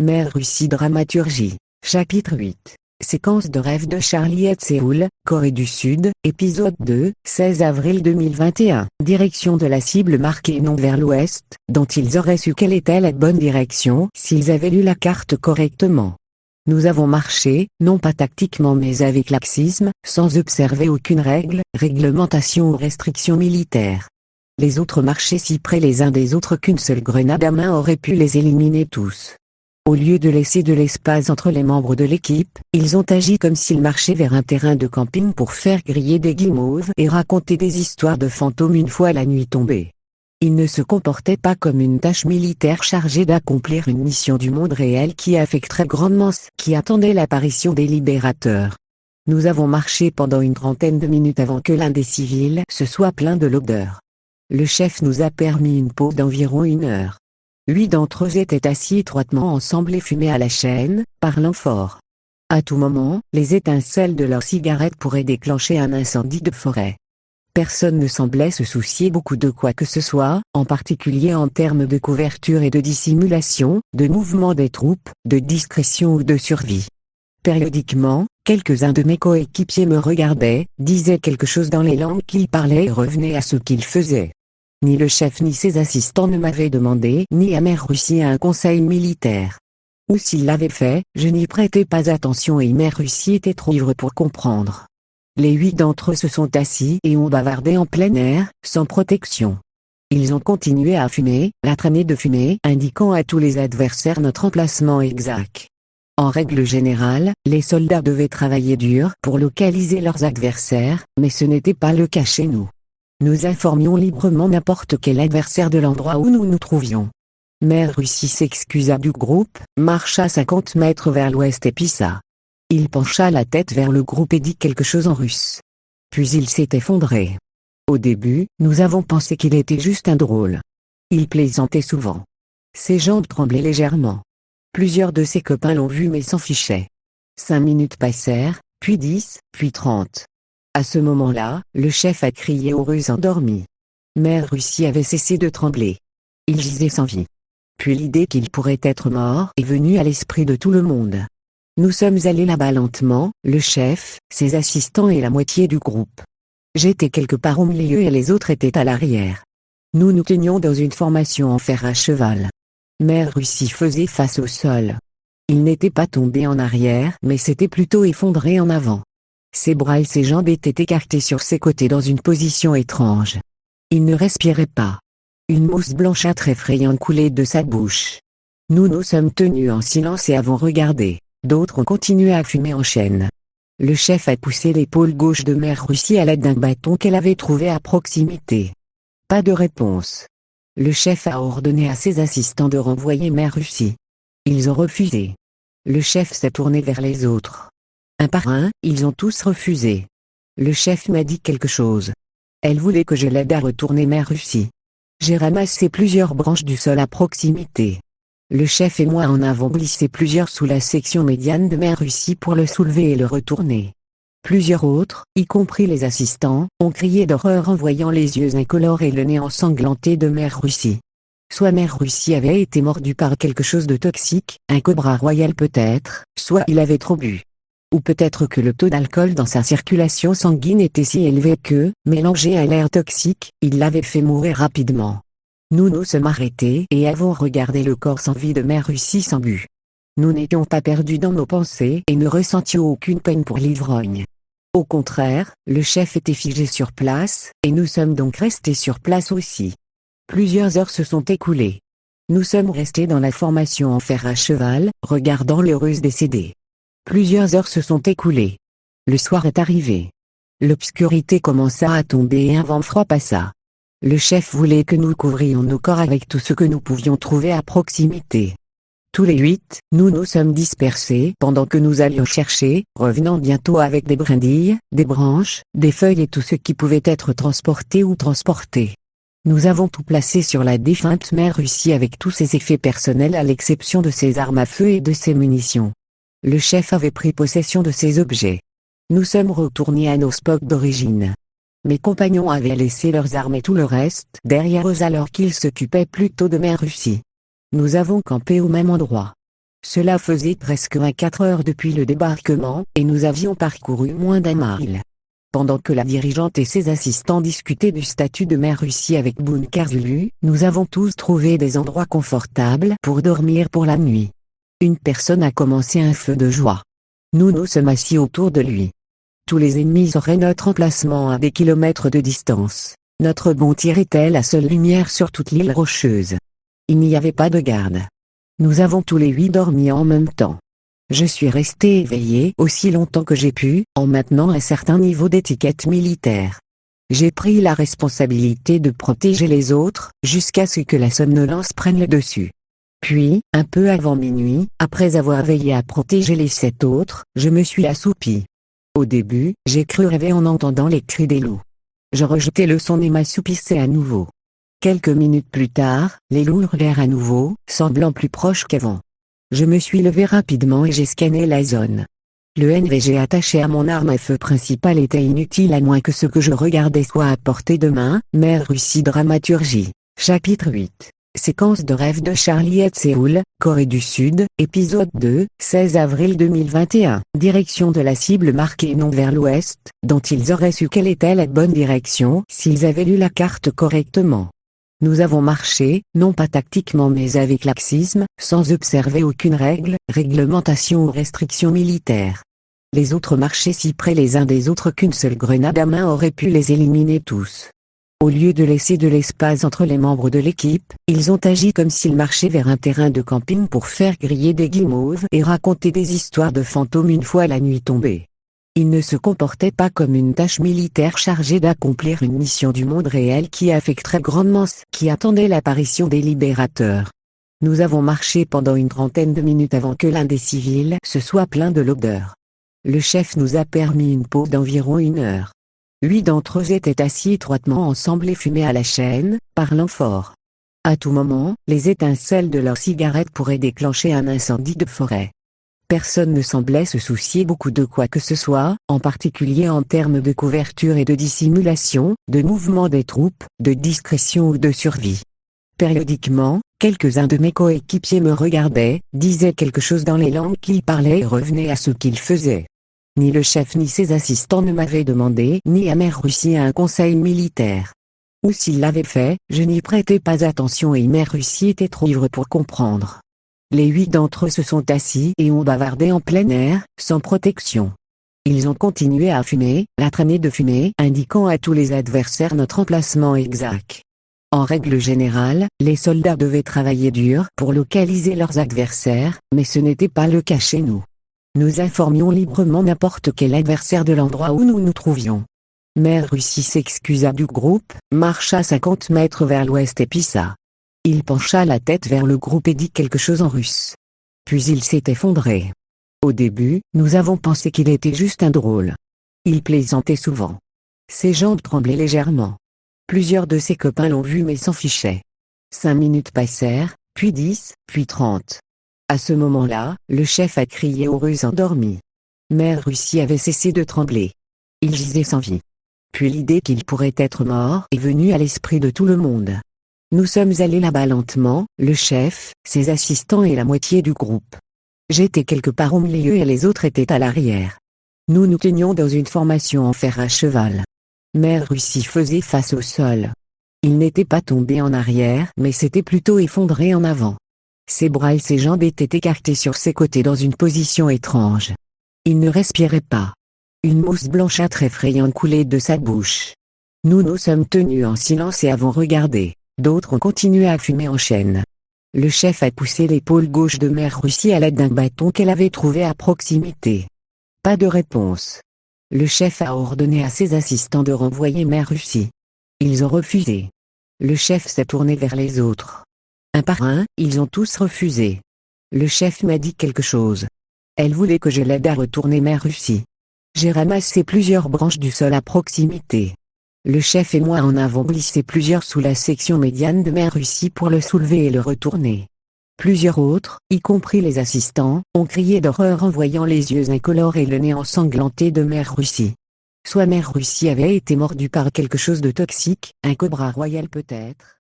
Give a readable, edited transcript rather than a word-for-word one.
Mère Russie dramaturgie. Chapitre 8. Séquence de rêve de Charlie à Séoul, Corée du Sud, épisode 2, 16 avril 2021. Direction de la cible marquée non vers l'ouest, dont ils auraient su quelle était la bonne direction s'ils avaient lu la carte correctement. Nous avons marché, non pas tactiquement mais avec laxisme, sans observer aucune règle, réglementation ou restriction militaire. Les autres marchaient si près les uns des autres qu'une seule grenade à main aurait pu les éliminer tous. Au lieu de laisser de l'espace entre les membres de l'équipe, ils ont agi comme s'ils marchaient vers un terrain de camping pour faire griller des guimauves et raconter des histoires de fantômes une fois la nuit tombée. Ils ne se comportaient pas comme une tâche militaire chargée d'accomplir une mission du monde réel qui affecterait grandement ceux qui attendaient l'apparition des libérateurs. Nous avons marché pendant une trentaine de minutes avant que l'un des civils se soit plaint de l'odeur. Le chef nous a permis une pause d'environ 1 heure. 8 d'entre eux étaient assis étroitement ensemble et fumaient à la chaîne, parlant fort. À tout moment, les étincelles de leurs cigarettes pourraient déclencher un incendie de forêt. Personne ne semblait se soucier beaucoup de quoi que ce soit, en particulier en termes de couverture et de dissimulation, de mouvement des troupes, de discrétion ou de survie. Périodiquement, quelques-uns de mes coéquipiers me regardaient, disaient quelque chose dans les langues qu'ils parlaient et revenaient à ce qu'ils faisaient. Ni le chef ni ses assistants ne m'avaient demandé ni à Mère Russie un conseil militaire. Ou s'ils l'avaient fait, je n'y prêtais pas attention et Mère Russie était trop ivre pour comprendre. Les 8 d'entre eux se sont assis et ont bavardé en plein air, sans protection. Ils ont continué à fumer, la traînée de fumée indiquant à tous les adversaires notre emplacement exact. En règle générale, les soldats devaient travailler dur pour localiser leurs adversaires, mais ce n'était pas le cas chez nous. Nous informions librement n'importe quel adversaire de l'endroit où nous nous trouvions. Mère Russie s'excusa du groupe, marcha 50 mètres vers l'ouest et pissa. Il pencha la tête vers le groupe et dit quelque chose en russe. Puis il s'est effondré. Au début, nous avons pensé qu'il était juste un drôle. Il plaisantait souvent. Ses jambes tremblaient légèrement. Plusieurs de ses copains l'ont vu mais s'en fichaient. 5 minutes passèrent, puis 10, puis 30. À ce moment-là, le chef a crié aux Russes endormis. Mère Russie avait cessé de trembler. Il gisait sans vie. Puis l'idée qu'il pourrait être mort est venue à l'esprit de tout le monde. Nous sommes allés là-bas lentement, le chef, ses assistants et la moitié du groupe. J'étais quelque part au milieu et les autres étaient à l'arrière. Nous nous tenions dans une formation en fer à cheval. Mère Russie faisait face au sol. Il n'était pas tombé en arrière mais s'était plutôt effondré en avant. Ses bras et ses jambes étaient écartés sur ses côtés dans une position étrange. Il ne respirait pas. Une mousse blanchâtre effrayante coulait de sa bouche. Nous nous sommes tenus en silence et avons regardé. D'autres ont continué à fumer en chaîne. Le chef a poussé l'épaule gauche de Mère Russie à l'aide d'un bâton qu'elle avait trouvé à proximité. Pas de réponse. Le chef a ordonné à ses assistants de renvoyer Mère Russie. Ils ont refusé. Le chef s'est tourné vers les autres. Un par un, ils ont tous refusé. Le chef m'a dit quelque chose. Elle voulait que je l'aide à retourner Mère Russie. J'ai ramassé plusieurs branches du sol à proximité. Le chef et moi en avons glissé plusieurs sous la section médiane de Mère Russie pour le soulever et le retourner. Plusieurs autres, y compris les assistants, ont crié d'horreur en voyant les yeux incolores et le nez ensanglanté de Mère Russie. Soit Mère Russie avait été mordue par quelque chose de toxique, un cobra royal peut-être, soit il avait trop bu. Ou peut-être que le taux d'alcool dans sa circulation sanguine était si élevé que, mélangé à l'air toxique, il l'avait fait mourir rapidement. Nous nous sommes arrêtés et avons regardé le corps sans vie de Mère Russie sans but. Nous n'étions pas perdus dans nos pensées et ne ressentions aucune peine pour l'ivrogne. Au contraire, le chef était figé sur place, et nous sommes donc restés sur place aussi. Plusieurs heures se sont écoulées. Nous sommes restés dans la formation en fer à cheval, regardant les Russes décédés. Plusieurs heures se sont écoulées. Le soir est arrivé. L'obscurité commença à tomber et un vent froid passa. Le chef voulait que nous couvrions nos corps avec tout ce que nous pouvions trouver à proximité. Tous les 8, nous nous sommes dispersés pendant que nous allions chercher, revenant bientôt avec des brindilles, des branches, des feuilles et tout ce qui pouvait être transporté ou transporté. Nous avons tout placé sur la défunte Mère Russie avec tous ses effets personnels à l'exception de ses armes à feu et de ses munitions. Le chef avait pris possession de ces objets. Nous sommes retournés à nos spots d'origine. Mes compagnons avaient laissé leurs armes et tout le reste derrière eux alors qu'ils s'occupaient plutôt de Mère Russie. Nous avons campé au même endroit. Cela faisait presque 24 heures depuis le débarquement, et nous avions parcouru moins d'1 mile. Pendant que la dirigeante et ses assistants discutaient du statut de Mère Russie avec Bunker Zulu, nous avons tous trouvé des endroits confortables pour dormir pour la nuit. Une personne a commencé un feu de joie. Nous nous sommes assis autour de lui. Tous les ennemis auraient notre emplacement à des kilomètres de distance. Notre bon tir était la seule lumière sur toute l'île rocheuse. Il n'y avait pas de garde. Nous avons tous les 8 dormi en même temps. Je suis resté éveillé aussi longtemps que j'ai pu, en maintenant un certain niveau d'étiquette militaire. J'ai pris la responsabilité de protéger les autres, jusqu'à ce que la somnolence prenne le dessus. Puis, un peu avant minuit, après avoir veillé à protéger les 7 autres, je me suis assoupi. Au début, j'ai cru rêver en entendant les cris des loups. Je rejetai le son et m'assoupissais à nouveau. Quelques minutes plus tard, les loups hurlèrent à nouveau, semblant plus proches qu'avant. Je me suis levé rapidement et j'ai scanné la zone. Le NVG attaché à mon arme à feu principale était inutile à moins que ce que je regardais soit à portée de main. Mère Russie dramaturgie. Chapitre 8. Séquence de rêve de Charlie et Séoul, Corée du Sud, épisode 2, 16 avril 2021. Direction de la cible marquée non vers l'ouest, dont ils auraient su quelle était la bonne direction s'ils avaient lu la carte correctement. Nous avons marché, non pas tactiquement mais avec laxisme, sans observer aucune règle, réglementation ou restriction militaire. Les autres marchaient si près les uns des autres qu'une seule grenade à main aurait pu les éliminer tous. Au lieu de laisser de l'espace entre les membres de l'équipe, ils ont agi comme s'ils marchaient vers un terrain de camping pour faire griller des guimauves et raconter des histoires de fantômes une fois la nuit tombée. Ils ne se comportaient pas comme une tâche militaire chargée d'accomplir une mission du monde réel qui affecterait grandement ceux qui attendaient l'apparition des libérateurs. Nous avons marché pendant une trentaine de minutes avant que l'un des civils se soit plaint de l'odeur. Le chef nous a permis une pause d'environ 1 heure. 8 d'entre eux étaient assis étroitement ensemble et fumaient à la chaîne, parlant fort. À tout moment, les étincelles de leurs cigarettes pourraient déclencher un incendie de forêt. Personne ne semblait se soucier beaucoup de quoi que ce soit, en particulier en termes de couverture et de dissimulation, de mouvement des troupes, de discrétion ou de survie. Périodiquement, quelques-uns de mes coéquipiers me regardaient, disaient quelque chose dans les langues qu'ils parlaient et revenaient à ce qu'ils faisaient. Ni le chef ni ses assistants ne m'avaient demandé ni à Mère Russie un conseil militaire. Ou s'ils l'avaient fait, je n'y prêtais pas attention et Mère Russie était trop ivre pour comprendre. Les 8 d'entre eux se sont assis et ont bavardé en plein air, sans protection. Ils ont continué à fumer, la traînée de fumée indiquant à tous les adversaires notre emplacement exact. En règle générale, les soldats devaient travailler dur pour localiser leurs adversaires, mais ce n'était pas le cas chez nous. Nous informions librement n'importe quel adversaire de l'endroit où nous nous trouvions. Mère Russie s'excusa du groupe, marcha 50 mètres vers l'ouest et pissa. Il pencha la tête vers le groupe et dit quelque chose en russe. Puis il s'est effondré. Au début, nous avons pensé qu'il était juste un drôle. Il plaisantait souvent. Ses jambes tremblaient légèrement. Plusieurs de ses copains l'ont vu mais s'en fichaient. 5 minutes passèrent, puis 10, puis 30. À ce moment-là, le chef a crié aux Russes endormis. Mère Russie avait cessé de trembler. Il gisait sans vie. Puis l'idée qu'il pourrait être mort est venue à l'esprit de tout le monde. Nous sommes allés là-bas lentement, le chef, ses assistants et la moitié du groupe. J'étais quelque part au milieu et les autres étaient à l'arrière. Nous nous tenions dans une formation en fer à cheval. Mère Russie faisait face au sol. Il n'était pas tombé en arrière mais s'était plutôt effondré en avant. Ses bras et ses jambes étaient écartés sur ses côtés dans une position étrange. Il ne respirait pas. Une mousse blanchâtre effrayante coulait de sa bouche. Nous nous sommes tenus en silence et avons regardé. D'autres ont continué à fumer en chaîne. Le chef a poussé l'épaule gauche de Mère Russie à l'aide d'un bâton qu'elle avait trouvé à proximité. Pas de réponse. Le chef a ordonné à ses assistants de renvoyer Mère Russie. Ils ont refusé. Le chef s'est tourné vers les autres. Un par un, ils ont tous refusé. Le chef m'a dit quelque chose. Elle voulait que je l'aide à retourner Mère Russie. J'ai ramassé plusieurs branches du sol à proximité. Le chef et moi en avons glissé plusieurs sous la section médiane de Mère Russie pour le soulever et le retourner. Plusieurs autres, y compris les assistants, ont crié d'horreur en voyant les yeux incolores et le nez ensanglanté de Mère Russie. Soit Mère Russie avait été mordue par quelque chose de toxique, un cobra royal peut-être.